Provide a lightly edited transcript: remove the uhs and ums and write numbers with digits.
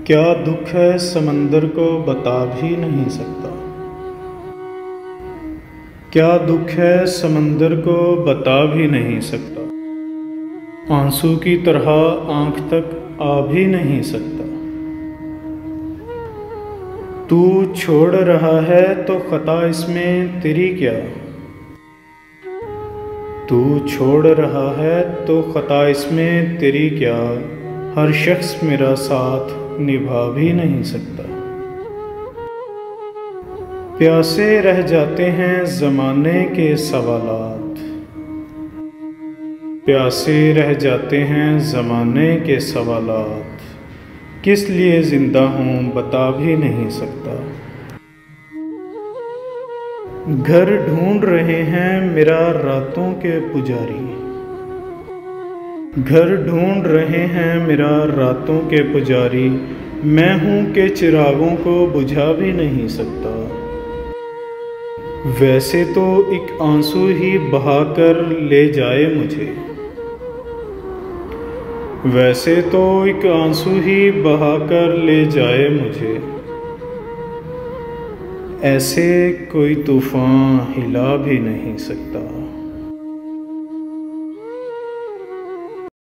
क्या दुख है समंदर को बता भी नहीं सकता। क्या दुख है समंदर को बता भी नहीं सकता। आंसू की तरह आंख तक आ भी नहीं सकता। तू छोड़ रहा है तो खता इसमें तेरी क्या। तू छोड़ रहा है तो खता इसमें तेरी क्या। हर शख्स मेरा साथ निभा भी नहीं सकता। प्यासे रह जाते हैं ज़माने के सवालात। प्यासे रह जाते हैं ज़माने के सवालात। किस लिए ज़िंदा हूँ बता भी नहीं सकता। घर ढूंढ रहे हैं मेरा रातों के पुजारी। घर ढूंढ रहे हैं मेरा रातों के पुजारी। मैं हूँ कि चिरागों को बुझा भी नहीं सकता। वैसे तो एक आंसू ही बहाकर ले जाए मुझे। वैसे तो एक आंसू ही बहाकर ले जाए मुझे। ऐसे कोई तूफान हिला भी नहीं सकता।